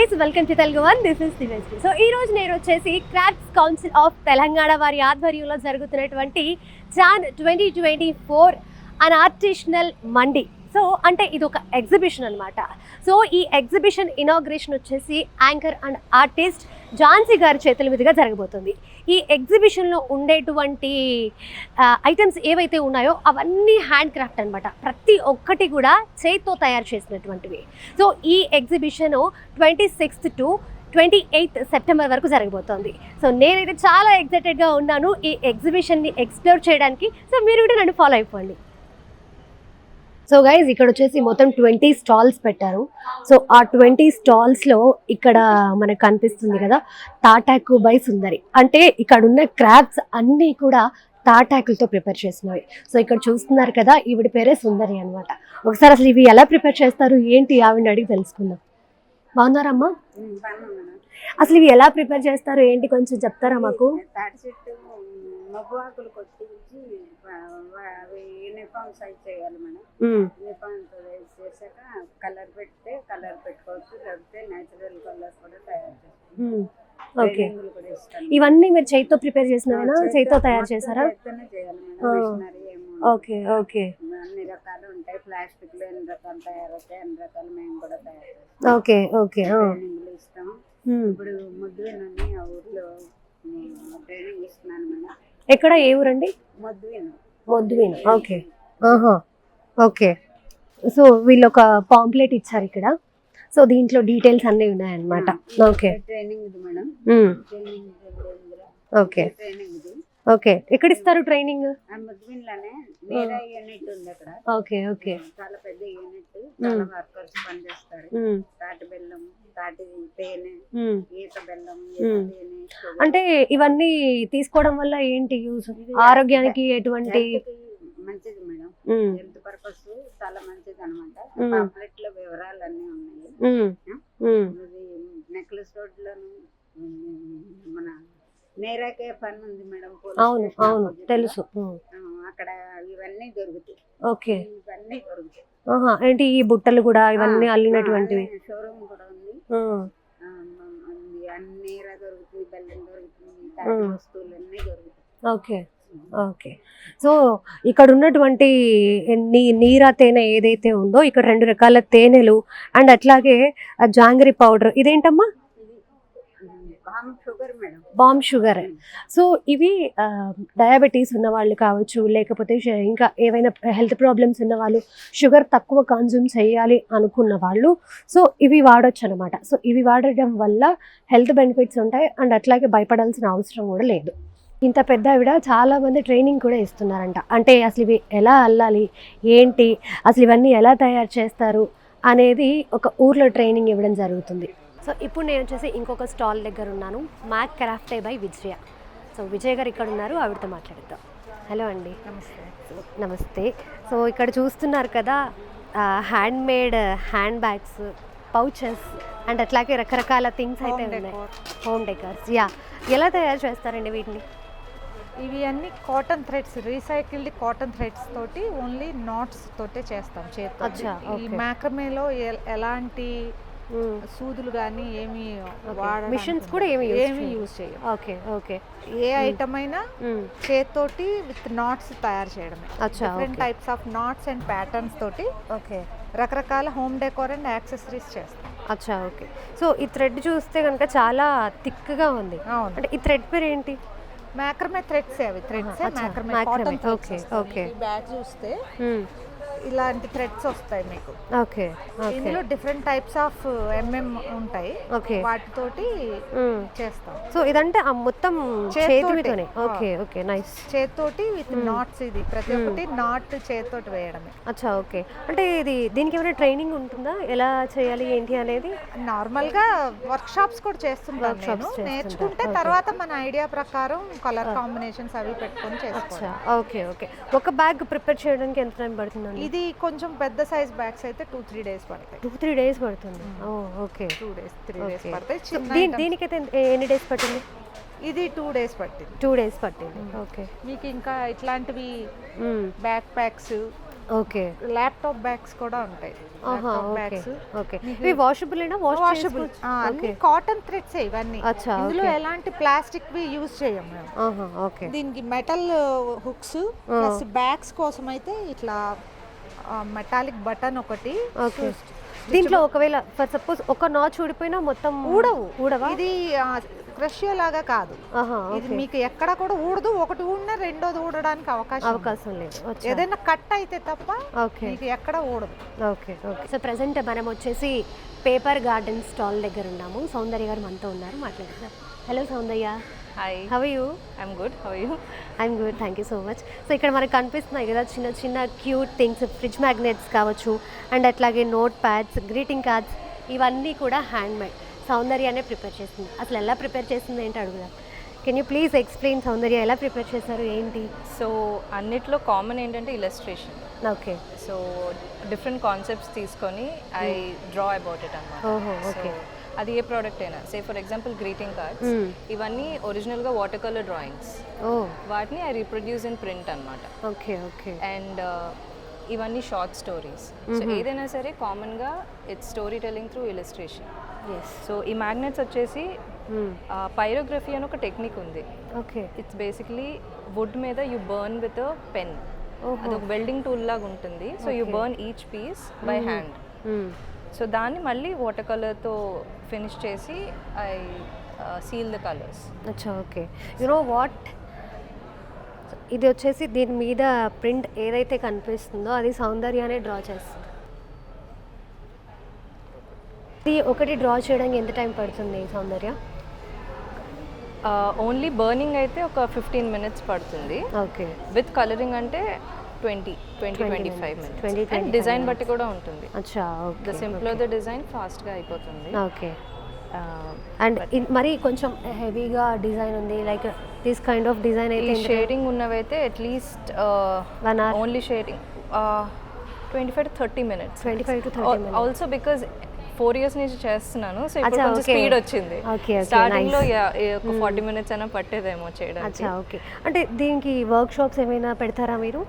Guys, welcome to Telugu one. This is Divyashri. So ఈ రోజు నేను వచ్చేసి క్రాఫ్ట్స్ కౌన్సిల్ ఆఫ్ తెలంగాణ వారి ఆధ్వర్యంలో జరుగుతున్నటువంటి జాన్ 2024 అన్ ఆర్టిషనల్ మండి. సో అంటే ఇది ఒక ఎగ్జిబిషన్ అనమాట. సో ఈ ఎగ్జిబిషన్ ఇనాగ్రేషన్ వచ్చేసి యాంకర్ అండ్ ఆర్టిస్ట్ ఝాన్సీ గారి చేతుల మీదుగా జరగబోతుంది. ఈ ఎగ్జిబిషన్లో ఉండేటువంటి ఐటమ్స్ ఏవైతే ఉన్నాయో అవన్నీ హ్యాండ్ క్రాఫ్ట్ అనమాట. ప్రతి ఒక్కటి కూడా చేతితో తయారు చేసినటువంటివి. సో ఈ exhibition 26th to 28th September వరకు జరగబోతోంది. సో నేనైతే చాలా ఎక్సైటెడ్గా ఉన్నాను ఈ ఎగ్జిబిషన్ని ఎక్స్ప్లోర్ చేయడానికి. సో మీరు కూడా నన్ను ఫాలో అయిపోండి. సో గైజ్, ఇక్కడ వచ్చేసి మొత్తం 20 స్టాల్స్ పెట్టారు. సో ఆ 20 స్టాల్స్లో ఇక్కడ మనకు కనిపిస్తుంది కదా తాటాకు బై సుందరి. అంటే ఇక్కడ ఉన్న క్రాఫ్ట్స్ అన్నీ కూడా తాటాకులతో ప్రిపేర్ చేసినవి. సో ఇక్కడ చూస్తున్నారు కదా, ఈవిడ పేరే సుందరి అనమాట. ఒకసారి అసలు ఇవి ఎలా ప్రిపేర్ చేస్తారు ఏంటి ఆవిడని అడిగి తెలుసుకుందాం. బాగున్నారమ్మా? అసలు ఇవి ఎలా ప్రిపేర్ చేస్తారు ఏంటి కొంచెం చెప్తారా మాకు? మబ్బు ఆకులు కొట్టి యూనిఫామ్ సైజ్ చేయాలి మేడం. యూనిఫామ్ సైజ్ చేశాక కలర్ పెడితే కలర్ పెట్టుకోవచ్చు, లేకపోతే నేచురల్ కలర్స్ కూడా తయారు చేసుకోవచ్చు. ఓకే, ఇవన్నీ మీరు చేతితో ప్రిపేర్ చేసినవేనా? చేతితో తయారు చేశారా? ఓకే ఓకే, అన్ని రకాలు ఉంటాయి. ప్లాస్టిక్ లో ఎన్ని రకాలు తయారవుతాయి అన్ని రకాలు మేము కూడా తయారు చేస్తాం. ఓకే ఓకే, ట్రైనింగ్లు ఇస్తాం. ఇప్పుడు ముద్దువినని ఆ ఊర్లో ట్రైనింగ్ ఇస్తున్నాను మేడం. ఎక్కడ, ఏ ఊరండి? మొద్దువీన. Okay, okay. సో వీళ్ళు ఒక పాంప్లెట్ ఇచ్చారు ఇక్కడ. సో దీంట్లో డీటెయిల్స్ అన్నీ ఉన్నాయన్నమాట. ఓకే, ట్రైనింగ్ ఇది మేడం. ఓకే ఓకే, ఎక్కడ ఇస్తారు ట్రైనింగ్? ముద్దువిన్లోనే నేరా యూనిట్ ఉంది అక్కడ. ఓకే ఓకే, చాలా పెద్ద యూనిట్, చాలా వర్కర్స్ పనిచేస్తారు. తాటి బెల్లం, తాటి తేనె, ఈత బెల్లం, అంటే ఇవన్నీ తీసుకోవడం వల్ల ఏంటి యూజ్? ఆరోగ్యానికి ఎటువంటి? మంచిది మేడం, హెల్త్ పర్పస్ చాలా మంచిది అనమాట. పాంప్లెట్ లో వివరాలు అన్ని ఉన్నాయి. నెక్లెస్ రోడ్ లోను మన నేరాకే పని ఉంది మేడం. అవును అవును, తెలుసు. అక్కడ ఇవన్నీ దొరుకుతాయి. ఓకే, ఇవన్నీ దొరుకుతాయి. ఏంటి ఈ బుట్టలు కూడా ఇవన్నీ అల్లినటువంటివి? షోరూమ్ కూడా ఉంది. అన్ని నేరా దొరుకుతుంది, బెల్లం దొరుకుతుంది, తాటి వస్తువులు అన్నీ దొరుకుతాయి. Okay okay. సో ఇక్కడ ఉన్నటువంటి నీరా తేనె ఏదైతే ఉందో, ఇక్కడ 2 రకాల తేనెలు అండ్ అట్లాగే జాంగ్రీ పౌడర్. ఇదేంటమ్మా? Palm sugar. సో ఇవి డయాబెటీస్ ఉన్న వాళ్ళు కావచ్చు, లేకపోతే ఇంకా ఏవైనా హెల్త్ ప్రాబ్లమ్స్ ఉన్న వాళ్ళు, షుగర్ తక్కువ కన్జ్యూమ్ చేయాలి అనుకున్న వాళ్ళు సో ఇవి వాడొచ్చు అనమాట. సో ఇవి వాడడం వల్ల హెల్త్ బెనిఫిట్స్ ఉంటాయి అండ్ అట్లాగే భయపడాల్సిన అవసరం కూడా లేదు. ఇంత పెద్ద ఆవిడ చాలామంది ట్రైనింగ్ కూడా ఇస్తున్నారంట. అంటే అసలు ఇవి ఎలా అల్లాలి ఏంటి, అసలు ఇవన్నీ ఎలా తయారు చేస్తారు అనేది ఒక ఊర్లో ట్రైనింగ్ ఇవ్వడం జరుగుతుంది. సో ఇప్పుడు నేను వచ్చేసి ఇంకొక స్టాల్ దగ్గర ఉన్నాను, Mac Crafte by Vijaya. So Vijay గారు ఇక్కడ ఉన్నారు, ఆవిడతో మాట్లాడతాం. హలో అండి. నమస్తే. నమస్తే. సో ఇక్కడ చూస్తున్నారు కదా hand made hand bags, pouches and అట్లాగే రకరకాల థింగ్స్ అయితే ఉన్నాయి. Home decors. ఎలా తయారు చేస్తారండి వీటిని? ఇవి అన్ని cotton threads, recycled cotton threads తోటి ఓన్లీ నాట్స్ తోటే చేస్తాం చేతితో. ఈ మ్యాక్రమేలో ఎలాంటి సూదులు కానీ ఏమి మిషన్స్ కూడా ఏమి యూజ్ చేయం. ఓకే ఓకే, ఏ ఐటమ్ అయినా చేతితోటి విత్ నాట్స్ తయారు చేయడమే. Different types of knots and patterns తోటి ఓకే రకరకాల హోమ్ డెకోర్ అండ్ యాక్సెసరీస్ చేస్తాం. అచ్చా, ఓకే. సో ఈ థ్రెడ్ చూస్తే కనుక చాలా థిక్గా ఉంది. అంటే ఈ థ్రెడ్ పేరు ఏంటి? Macrame threads. అవి threads macrame cotton. Okay okay. ఈ బ్యాగ్ చూస్తే ఇలాంటి థ్రెడ్స్ వస్తాయి మీకు. ఓకే, ఇందులో డిఫరెంట్ టైప్స్ ఆఫ్ ఎంఎం ఉంటాయి. ఓకే, వాటితోటి చేస్తాం. సో ఇదంటే మొత్తం చేతితోనే. Okay okay, nice. చేతితోటి విత్ నాట్స్. ఇది ప్రతి ఒక్కటి నాట్ చేతితోటి వేయడమే. అచ్చా, ఓకే. అంటే దీనికి ఏమైనా ట్రైనింగ్ ఉంటుందా, ఎలా చేయాలి ఏంటి అనేది? నార్మల్ గా వర్క్ షాప్స్ కూడా చేస్తుంటాం. నేర్చుకుంటే తర్వాత మన ఐడియా ప్రకారం కలర్ కాంబినేషన్స్ అవి పెట్టుకొని చేసుకోవచ్చు. Okay okay. ఒక బ్యాగ్ ప్రిపేర్ చేయడానికి ఎంత టైం పడుతుందండి? ఇది కొంచెం పెద్ద సైజ్ బ్యాగ్స్ అయితే 2-3 days పడతాయి. 2-3 days పడుతుంది. ఓకే, 2-3 days పడతాయి. దీనికైతే ఎన్ని డేస్ పట్టింది? ఇది 2 days పట్టింది. 2 days పట్టింది. ఓకే. మీకు ఇంకా ఇట్లాంటివి back packs okay. Laptop bags కూడా ఉంటాయి. ఆహా, ల్యాప్టాప్ ఓకే బ్యాగ్స్ ఓకే. ఇవి వాషబుల్ వాషబుల్, అన్ని కాటన్ థ్రెడ్స్ ఇవన్నీ. అచ్చా, ఇందులో ఓకే. ఎలాంటి ప్లాస్టిక్ వి యూజ్ చేయం మేము. ఆహా, ఓకే. దీనికి మెటల్ హుక్స్ ప్లస్ బ్యాగ్స్ కోసం అయితే ఇట్లా మెటాలిక్ బటన్ ఒకటి. ఓకే. దీంట్లో ఒకవేళ ఫర్ సపోజ్ ఒక నాచ్ ఊడిపోయినా మొత్తం ఊడవా? ఇది క్రషియో లాగా కాదు. ఆహా, ఇది ఓకే. మీకు ఎక్కడ కూడా ఊడదు. ఒకటి ఊడినా రెండోది ఊడడానికి అవకాశం లేదు. ఏదైనా కట్ అయితే తప్ప ఓకే. మీకు ఎక్కడ ఊడదు. Okay okay. సో ప్రెసెంట్ మనం వచ్చేసి పేపర్ గార్డెన్ స్టాల్ దగ్గర ఉన్నాము. సౌందర్య గారు మనతో ఉన్నారు, మాట్లాడతారు. Hello Soundarya. Hi, how are you? I'm good. How are you? I'm good, thank you so much. So ఇక్కడ మనకు కనిపిస్తున్నాయి కదా చిన్న చిన్న క్యూట్ థింగ్స్, ఫ్రిడ్జ్ మ్యాగ్నెట్స్ కావచ్చు, అండ్ అట్లాగే నోట్ ప్యాడ్స్, గ్రీటింగ్ కార్డ్స్, ఇవన్నీ కూడా హ్యాండ్ మేడ్. సౌందర్యనే ప్రిపేర్ చేస్తుంది. అసలు ఎలా ప్రిపేర్ చేస్తుంది ఏంటి అడుగుదాం. కెన్ యూ ప్లీజ్ ఎక్స్ప్లెయిన్ సౌందర్య ఎలా ప్రిపేర్ చేశారు ఏంటి? సో అన్నిట్లో కామన్ ఏంటంటే illustration. Okay. So different concepts తీసుకొని ఐ డ్రా అబౌట్ ఇట్ అన్నమాట. ఓహో, ఓకే. అది ఏ ప్రోడక్ట్ అయినా, say for example greeting cards, ఇవన్నీ ఒరిజినల్గా వాటర్ కలర్ డ్రాయింగ్స్, వాటిని ఐ రీప్రొడ్యూస్ ఇన్ ప్రింట్ అన్నమాట. Okay okay. అండ్ ఇవన్నీ షార్ట్ స్టోరీస్. సో ఏదైనా సరే కామన్గా it's story telling through illustration. So ఈ మ్యాగ్నెట్స్ వచ్చేసి పైరోగ్రఫీ అని ఒక టెక్నిక్ ఉంది. ఓకే. ఇట్స్ బేసిక్లీ వుడ్ మీద you burn with a pen. అది ఒక వెల్డింగ్ టూల్ లాగా ఉంటుంది. So you burn each piece by hand. So దాన్ని మళ్ళీ వాటర్ కలర్తో ఫినిష్ చేసి ఐ సీల్ ద కలర్స్. అచ్చా, ఓకే. యు నో వాట్, ఇది వచ్చేసి దీని మీద ప్రింట్ ఏదైతే కనిపిస్తుందో అది సౌందర్యనే డ్రా చేస్తుంది. ఇది ఒకటి డ్రా చేయడానికి ఎంత టైం పడుతుంది సౌందర్య? ఓన్లీ బర్నింగ్ అయితే ఒక 15 minutes పడుతుంది. ఓకే. విత్ కలరింగ్ అంటే 20-25 minutes. అండ్ డిజైన్ బట్టి కూడా ఉంటుంది. అచ్చా, okay. The simpler the design ఫాస్ట్గా అయిపోతుంది. ఓకే. అండ్ మరి కొంచెం హెవీగా డిజైన్ ఉంది, like this kind of design అయితే షేడింగ్ ఉన్నవైతే at least 1 hour, only shading 25 to 30 minutes. 25 to 30 minutes. Also because 4 years నుంచి చేస్తున్నాను, సో ఇప్పుడు కొంచెం okay. స్పీడ్ వచ్చింది. Okay, okay, స్టార్టింగ్ లో nice. ఒక 40 minutes అయినా పట్టేదేమో చేయడానికి. అచ్చా, ఓకే. అంటే దీనికి వర్క్ షాప్స్ ఏమైనా పెడతారా మీరు?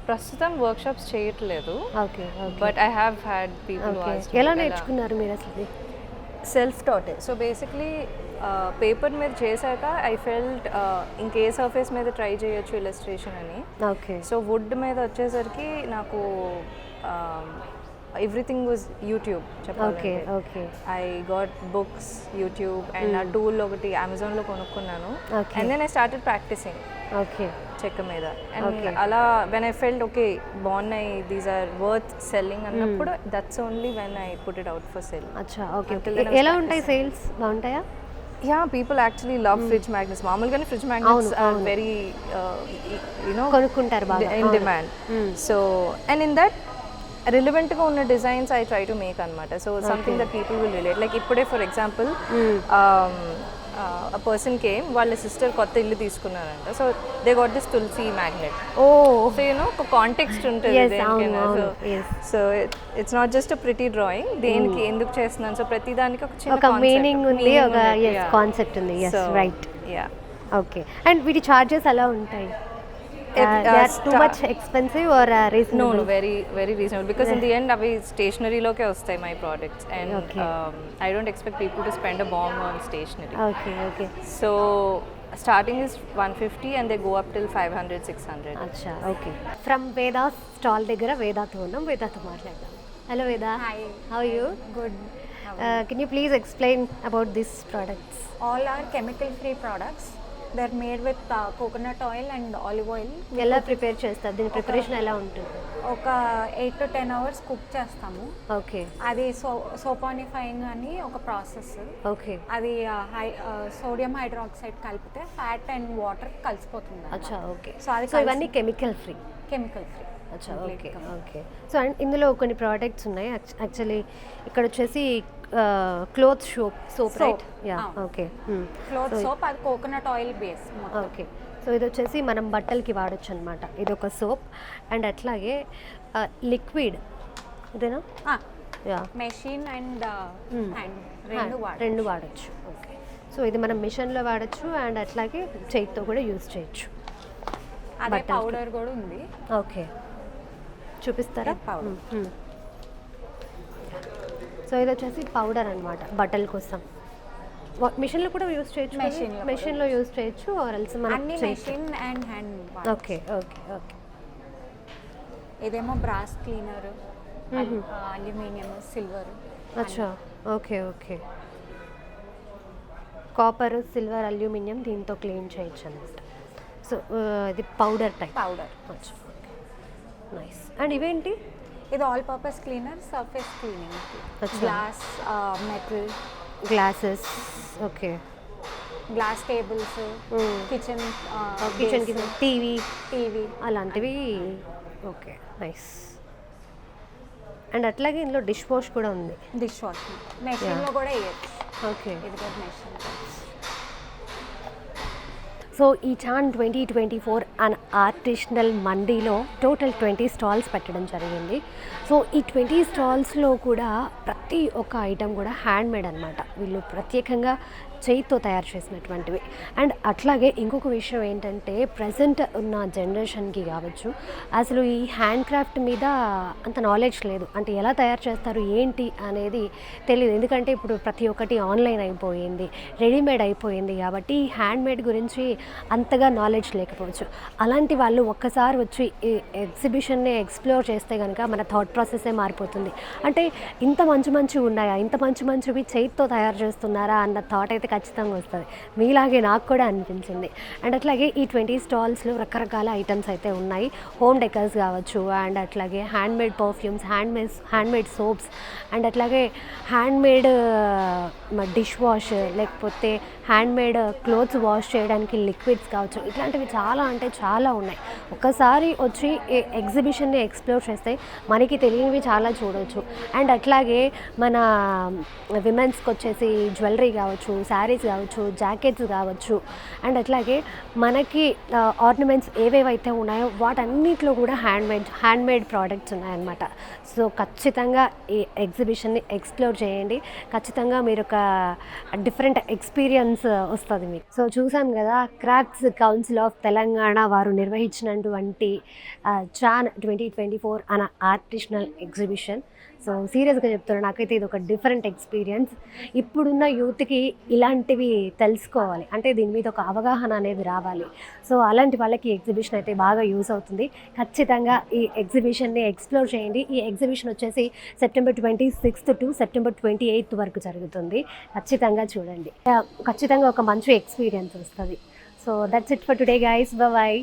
ప్రస్తుతం వర్క్ షాప్స్ చేయట్లేదు. Okay okay. But I have had people ఎలా నేర్చుకున్నారు మీరు అసలు? Self taught. So basically paper మీద చేశాక ఐ ఫెల్ట్ ఇంకే సర్ఫేస్ మీద ట్రై చేయొచ్చు ఇలస్ట్రేషన్ అని. ఓకే. సో వుడ్ మీద వచ్చేసరికి నాకు ఎవ్రీథింగ్ వాజ్ యూట్యూబ్ చెప్పాలంటే. Okay. I got books, YouTube, and ఆ టూల్ ఒకటి అమెజాన్లో కొనుక్కున్నాను. Okay. And then I started practicing okay. చెక్క మీద. అండ్ అలా వెన్ ఐ ఫెల్ట్ ఓకే బాగున్నాయి, దీస్ ఆర్ వర్త్ సెల్లింగ్ అన్నప్పుడు that's only when I put it out for sale. అచ్చా, ఓకే. ఎలా ఉంటాయి సేల్స్? బాగుంటాయా? Yeah, people actually love fridge magnets. మామూలుగానే fridge magnets are very you know కొనుక్కుంటారు బాగా, in demand. So and in that రిలవెంట్గా ఉన్న designs I try to make అనమాట. So something that people will relate. Like ఇప్పుడే for example a person came, వాళ్ళ sister కొత్త ఇల్లు తీసుకున్నారంట. So they got this Tulasi magnet. Oh, so you know ఒక context ఉంటుంది దేనికైనా. So it's not just a pretty drawing, దేనికి ఎందుకు చేస్తున్నాను, సో ప్రతి దానికి ఒక చిన్న మీనింగ్ ఉంది, ఒక కాన్సెప్ట్ ఉంది. yes, right. Yeah. Okay. And వీటి చార్జెస్ ఎలా ఉంటాయి? They are too much expensive or reasonable? No, very very reasonable, because in the end అవి స్టేషనరీలోకే వస్తాయి my products. And I don't expect people to spend a bomb on stationery. Okay. So starting is 150 and they go up till 500-600. అచ్చా, okay. From Veda stall దగ్గర వేదాతో ఉన్నాం, వేదాతో మాట్లాడదాం. Hello Veda. Hi. How are you? Good. Can you please explain about these products? All are chemical-free products. They're made with coconut oil and olive oil. ఎలా prepare చేస్తారు? దీని preparation ఎలా ఉంటుంది? ఒక 8 to 10 hours cook చేస్తాము. Okay. అది saponifying అని ఒక ప్రాసెస్. ఓకే. అది సోడియం హైడ్రాక్సైడ్ కలిపితే ఫ్యాట్ అండ్ వాటర్ కలిసిపోతుంది. అచ్చా, ఓకే. సో అది సో ఇవన్నీ కెమికల్ ఫ్రీ? Chemical free. అచ్చా, ఓకే. సో అండ్ ఇందులో కొన్ని ప్రోడక్ట్స్ ఉన్నాయి. యాక్చువల్లీ ఇక్కడ వచ్చేసి cloth soap right? Yeah, okay. Cloth soap, అది coconut oil base. Okay. So ఇది వచ్చేసి మనం బట్టలకి వాడచ్చు అనమాట. ఇది ఒక సోప్. అండ్ అట్లాగే లిక్విడ్ ఇదేనా? యా, మెషిన్ అండ్ హ్యాండ్ రెండు వాడచ్చు. ఓకే. సో ఇది మనం మిషన్లో వాడచ్చు అండ్ అట్లాగే చేతితో కూడా యూజ్ చేయొచ్చు. అదే పౌడర్ కూడా ఉంది. ఓకే. చూపిస్తారా? ఇది powder. సో ఇది వచ్చేసి పౌడర్ అనమాట బట్టల కోసం. మిషన్లో కూడా యూస్ చేయొచ్చు. Machine లో మెషిన్లో యూస్ చేయొచ్చు ఆర్ఎల్స్ మనం అన్ని machine and hand. Okay okay okay. ఇదేమో బ్రాస్ క్లీనర్, అల్యూమినియం, సిల్వర్. అచ్చా okay okay. Copper, silver, aluminium దీంతో క్లీన్ చేయొచ్చు అనమాట. సో ఇది పౌడర్ టైప్. పౌడర్. అచ్చా ఓకే నైస్. అండ్ ఇవేంటి? ఇది all purpose cleaner, surface cleaning, అచ్చా. Glass, metal, glasses. Okay. Glass tables, kitchen కిచెన్కి టీవీ అలాంటివి. Okay nice. అండ్ అట్లాగే ఇందులో డిష్ వాష్ కూడా ఉంది. డిష్ వాష్ మెషిన్లో కూడా వేయచ్చు. ఓకే. ఇది కూడా మెషిన్. సో ఈ చాన్ 2024 అన్ ఆర్టిషనల్ మండీలో టోటల్ 20 స్టాల్స్ పెట్టడం జరిగింది. సో ఈ 20 స్టాల్స్లో కూడా ప్రతి ఒక్క ఐటెం కూడా హ్యాండ్మేడ్ అనమాట. వీళ్ళు ప్రత్యేకంగా చేయితో తయారు చేసినటువంటివి. అండ్ అట్లాగే ఇంకొక విషయం ఏంటంటే ప్రజెంట్ ఉన్న జనరేషన్కి కావచ్చు అసలు ఈ హ్యాండ్ క్రాఫ్ట్ మీద అంత నాలెడ్జ్ లేదు. అంటే ఎలా తయారు చేస్తారు ఏంటి అనేది తెలియదు. ఎందుకంటే ఇప్పుడు ప్రతి ఒక్కటి ఆన్లైన్ అయిపోయింది, రెడీమేడ్ అయిపోయింది. కాబట్టి ఈ హ్యాండ్మేడ్ గురించి అంతగా నాలెడ్జ్ లేకపోవచ్చు. అలాంటి వాళ్ళు ఒక్కసారి వచ్చి ఈ ఎగ్జిబిషన్ని ఎక్స్ప్లోర్ చేస్తే కనుక మన థాట్ ప్రాసెస్సే మారిపోతుంది. అంటే ఇంత మంచివి ఉన్నాయా, ఇంత మంచివి చేతితో తయారు చేస్తున్నారా అన్న థాట్ అయితే ఖచ్చితంగా వస్తుంది. మీలాగే నాకు కూడా అనిపించింది. అండ్ అట్లాగే ఈ 20 స్టాల్స్లో రకరకాల ఐటమ్స్ అయితే ఉన్నాయి. హోమ్ డెకర్స్ కావచ్చు, అండ్ అట్లాగే handmade perfumes, handmade soaps, and అట్లాగే హ్యాండ్మేడ్ డిష్ వాష్, లేకపోతే హ్యాండ్మేడ్ క్లోత్స్ వాష్ చేయడానికి లిక్విడ్స్ కావచ్చు. ఇట్లాంటివి చాలా అంటే చాలా ఉన్నాయి. ఒక్కసారి వచ్చి ఎగ్జిబిషన్ని ఎక్స్ప్లోర్ చేస్తే మనకి తెలియనివి చాలా చూడవచ్చు. అండ్ అట్లాగే మన విమెన్స్కి వచ్చేసి జ్యువెలరీ కావచ్చు, శారీస్ కావచ్చు, జాకెట్స్ కావచ్చు, అండ్ అట్లాగే మనకి ఆర్నమెంట్స్ ఏవేవైతే ఉన్నాయో వాటన్నిటిలో కూడా హ్యాండ్మేడ్ ప్రోడక్ట్స్ ఉన్నాయన్నమాట. సో ఖచ్చితంగా ఈ ఎగ్జిబిషన్ని ఎక్స్ప్లోర్ చేయండి. ఖచ్చితంగా మీరు ఒక డిఫరెంట్ ఎక్స్పీరియన్స్ వస్తుంది మీకు. సో చూసాం కదా క్రాఫ్ట్స్ కౌన్సిల్ ఆఫ్ తెలంగాణ వారు నిర్వహించినటువంటి చాన్ 2024 అన్న ఆర్టిషనల్ ఎగ్జిబిషన్. సో సీరియస్గా చెప్తున్నాను, నాకైతే ఇది ఒక డిఫరెంట్ ఎక్స్పీరియన్స్. ఇప్పుడున్న యూత్కి ఇలాంటివి తెలుసుకోవాలి, అంటే దీని మీద ఒక అవగాహన అనేది రావాలి. సో అలాంటి వాళ్ళకి ఎగ్జిబిషన్ అయితే బాగా యూస్ అవుతుంది. ఖచ్చితంగా ఈ ఎగ్జిబిషన్ని ఎక్స్ప్లోర్ చేయండి. ఈ ఎగ్జిబిషన్ వచ్చేసి September 26th to September 28th వరకు జరుగుతుంది. ఖచ్చితంగా చూడండి, ఖచ్చితంగా ఒక మంచి ఎక్స్పీరియన్స్ వస్తుంది. So that's it for today guys. Bye.